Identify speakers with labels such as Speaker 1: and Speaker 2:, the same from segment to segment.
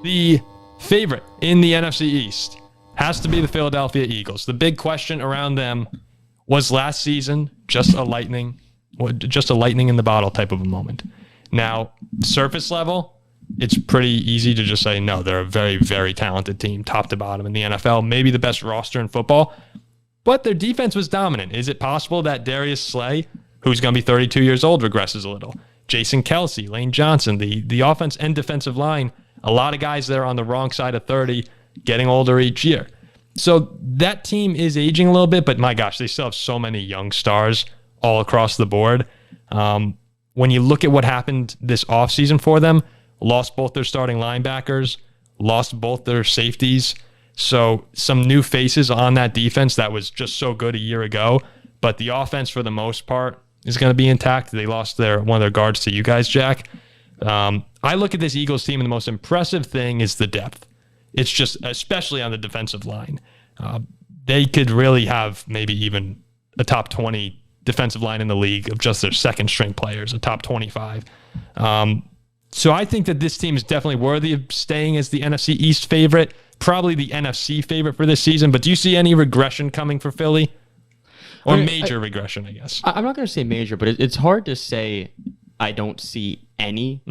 Speaker 1: The favorite in the NFC East has to be the Philadelphia Eagles. The big question around them was last season just a lightning in the bottle type of a moment. Now, surface level, it's pretty easy to just say, no, they're a very, very talented team, top to bottom in the NFL, maybe the best roster in football, but their defense was dominant. Is it possible that Darius Slay, who's going to be 32 years old, regresses a little? Jason Kelsey, Lane Johnson, the offense and defensive line, a lot of guys there on the wrong side of 30, getting older each year. So that team is aging a little bit, but my gosh, they still have so many young stars all across the board. When you look at what happened this offseason for them, lost both their starting linebackers, lost both their safeties. So some new faces on that defense that was just so good a year ago. But the offense, for the most part, is going to be intact. They lost one of their guards to you guys, Jack. I look at this Eagles team, and the most impressive thing is the depth. It's just, especially on the defensive line. They could really have maybe even a top 20 defensive line in the league of just their second string players, a top 25. So I think that this team is definitely worthy of staying as the NFC East favorite, probably the NFC favorite for this season. But do you see any regression coming for Philly? Or major regression, I guess.
Speaker 2: I'm not going to say major, but it's hard to say I don't see any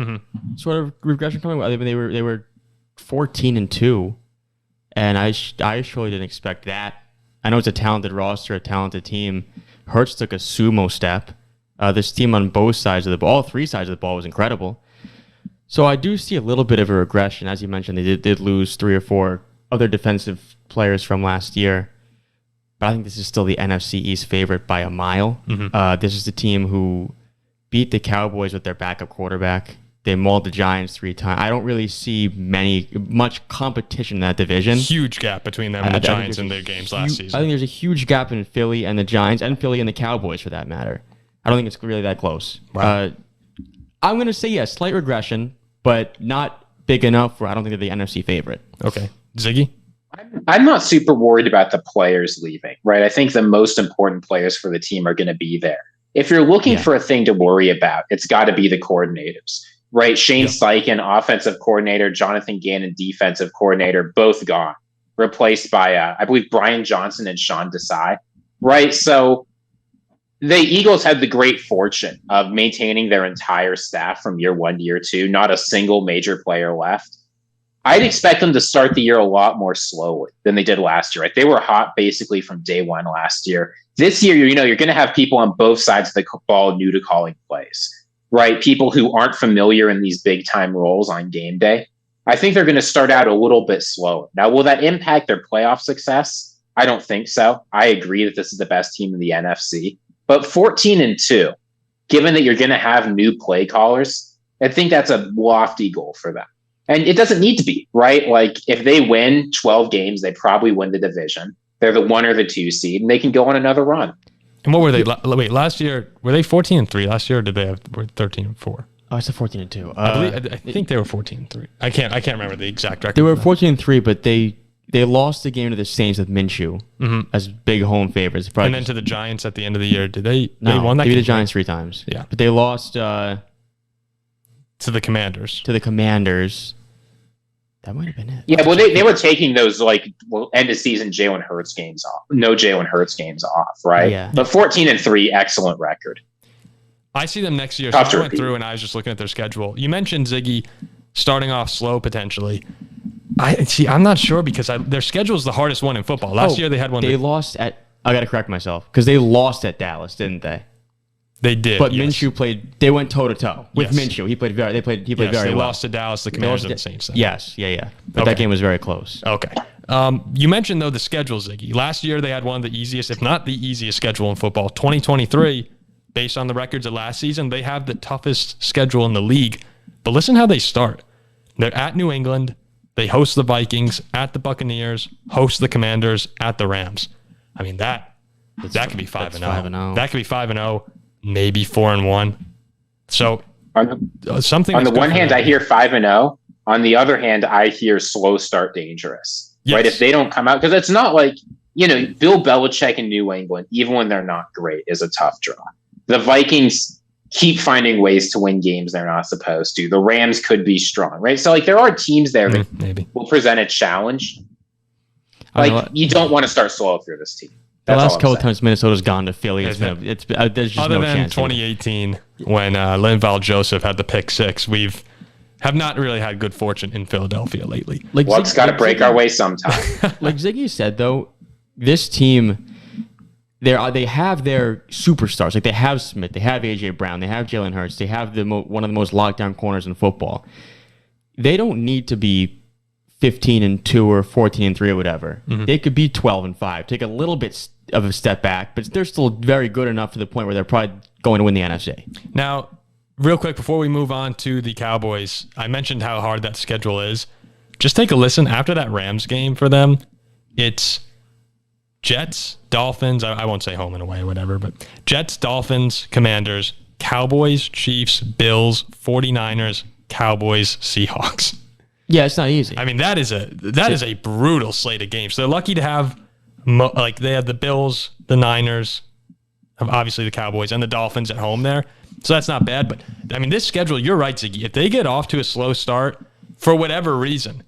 Speaker 2: sort of regression coming. I mean, they were 14-2, and I surely didn't expect that. I know it's a talented roster, a talented team. Hurts took a sumo step. This team on both sides of the ball, all three sides of the ball, was incredible. So I do see a little bit of a regression. As you mentioned, they did lose 3 or 4 other defensive players from last year. But I think this is still the NFC East favorite by a mile. This is the team who beat the Cowboys with their backup quarterback. They mauled the Giants 3 times. I don't really see much competition in that division.
Speaker 1: Huge gap between them and the Giants in their games last season.
Speaker 2: I think there's a huge gap in Philly and the Giants, and Philly and the Cowboys for that matter. I don't think it's really that close. Wow. I'm going to say yes, slight regression, but not big enough where I don't think they're the NFC favorite.
Speaker 1: Okay. Ziggy?
Speaker 3: I'm not super worried about the players leaving, right? I think the most important players for the team are going to be there. If you're looking for a thing to worry about, it's got to be the coordinators, right? Shane Steichen, offensive coordinator, Jonathan Gannon, defensive coordinator, both gone, replaced by, I believe, Brian Johnson and Sean Desai, right? So the Eagles had the great fortune of maintaining their entire staff from year 1 to year 2, not a single major player left. I'd expect them to start the year a lot more slowly than they did last year. Right? They were hot basically from day one last year. This year, you're going to have people on both sides of the ball new to calling plays, right? People who aren't familiar in these big time roles on game day. I think they're going to start out a little bit slower. Now, will that impact their playoff success? I don't think so. I agree that this is the best team in the NFC, but 14-2, given that you're going to have new play callers, I think that's a lofty goal for them. And it doesn't need to be, right? Like, if they win 12 games, they probably win the division. They're the 1 or the 2 seed, and they can go on another run.
Speaker 1: And what were they? Wait, last year, were they 14-3 last year, or were 13-4?
Speaker 2: Oh, it's a 14-2.
Speaker 1: I think they were 14-3. I can't remember the exact record.
Speaker 2: They were 14-3, but they lost the game to the Saints with Minshew as big home favorites.
Speaker 1: And then to the Giants at the end of the year. Did they?
Speaker 2: No,
Speaker 1: they won that
Speaker 2: they beat
Speaker 1: game?
Speaker 2: the Giants 3 times.
Speaker 1: Yeah,
Speaker 2: but they lost
Speaker 1: to the Commanders.
Speaker 2: That might have been it.
Speaker 3: Yeah, well, they were taking those end of season Jalen Hurts games off. No Jalen Hurts games off, right?
Speaker 2: Yeah.
Speaker 3: But 14-3, excellent record.
Speaker 1: I see them next year. So I went through and I was just looking at their schedule. You mentioned Ziggy starting off slow potentially. I'm not sure because their schedule is the hardest one in football. Last year they had one.
Speaker 2: They lost at. I got to correct myself because they lost at Dallas, didn't they?
Speaker 1: They did,
Speaker 2: but Minshew played. They went toe to toe with Minshew. He played very. They played very well.
Speaker 1: They lost to Dallas, the Commanders, and the Saints.
Speaker 2: Yes, yeah. But that game was very close.
Speaker 1: Okay. You mentioned though the schedule, Ziggy. Last year they had one of the easiest, if not the easiest, schedule in football. 2023, based on the records of last season, they have the toughest schedule in the league. But listen how they start. They're at New England. They host the Vikings, at the Buccaneers, host the Commanders, at the Rams. I mean that could be 5-0. That could be 5-0. Maybe 4-1. So something. On
Speaker 3: the one hand, I hear 5-0. On the other hand, I hear slow start dangerous. Yes. Right? If they don't come out, because it's not like Bill Belichick in New England, even when they're not great, is a tough draw. The Vikings keep finding ways to win games they're not supposed to. The Rams could be strong, right? So like there are teams there that
Speaker 1: maybe
Speaker 3: will present a challenge. Like you don't want to start slow through this team.
Speaker 2: The last couple of times Minnesota's gone to Philly, there's just
Speaker 1: other
Speaker 2: no
Speaker 1: than
Speaker 2: chance.
Speaker 1: 2018 when Linval Joseph had the pick six, have not really had good fortune in Philadelphia lately.
Speaker 3: Luck's got to break our way sometime.
Speaker 2: Like Ziggy said, though, this team, they have their superstars. Like they have Smith, they have AJ Brown, they have Jalen Hurts, they have one of the most locked down corners in football. They don't need to be 15-2 or 14-3 or whatever. They could be 12-5. Take a little bit of a step back, but they're still very good enough to the point where they're probably going to win the NFC.
Speaker 1: Now, real quick, before we move on to the Cowboys, I mentioned how hard that schedule is. Just take a listen. After that Rams game for them, it's Jets, Dolphins, I won't say home and away or whatever, but Jets, Dolphins, Commanders, Cowboys, Chiefs, Bills, 49ers, Cowboys, Seahawks.
Speaker 2: Yeah, it's not easy.
Speaker 1: I mean, that is a brutal slate of games. So they're lucky to have, they have the Bills, the Niners, obviously the Cowboys, and the Dolphins at home there. So that's not bad. But, I mean, this schedule, you're right, Ziggy. If they get off to a slow start, for whatever reason,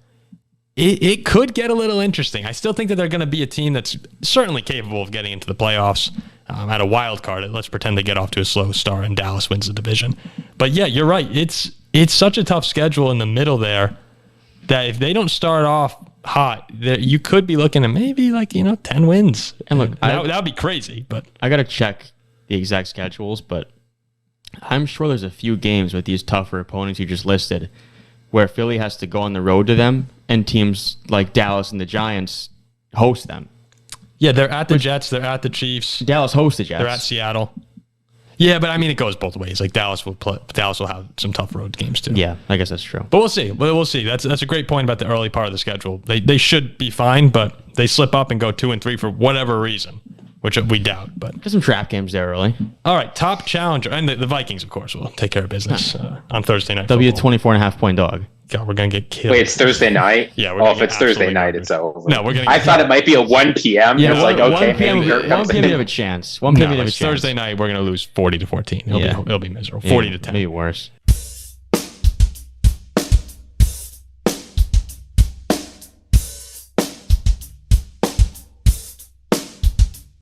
Speaker 1: it could get a little interesting. I still think that they're going to be a team that's certainly capable of getting into the playoffs at a wild card. Let's pretend they get off to a slow start and Dallas wins the division. But, yeah, you're right. It's such a tough schedule in the middle there that if they don't start off hot, you could be looking at maybe 10 wins.
Speaker 2: And look,
Speaker 1: that would be crazy. But
Speaker 2: I got to check the exact schedules, but I'm sure there's a few games with these tougher opponents you just listed where Philly has to go on the road to them and teams like Dallas and the Giants host them.
Speaker 1: Yeah, they're at the Jets. They're at the Chiefs.
Speaker 2: Dallas hosts the Jets.
Speaker 1: They're at Seattle. Yeah, but I mean, it goes both ways. Like Dallas will have some tough road games too.
Speaker 2: Yeah, I guess that's true.
Speaker 1: But we'll see. We'll see. That's a great point about the early part of the schedule. They should be fine, but they slip up and go 2-3 for whatever reason, which we doubt. But
Speaker 2: there's some trap games there early.
Speaker 1: All right, top challenger, and the Vikings, of course, will take care of business on Thursday night.
Speaker 2: They'll be a 24.5-point dog.
Speaker 1: God, we're gonna get killed.
Speaker 3: Wait, it's Thursday night?
Speaker 1: Yeah.
Speaker 3: If it's Thursday night, it's over.
Speaker 1: No, we're gonna.
Speaker 3: I thought it might be a 1 p.m.
Speaker 2: Yeah,
Speaker 3: it's like okay,
Speaker 2: 1 p.m.
Speaker 3: maybe here it
Speaker 2: 1
Speaker 3: comes
Speaker 2: p.m.
Speaker 3: in.
Speaker 2: you have a chance. 1 p.m. you have a chance.
Speaker 1: Thursday night, we're gonna lose 40-14. It'll be miserable. 40-10.
Speaker 2: Maybe worse.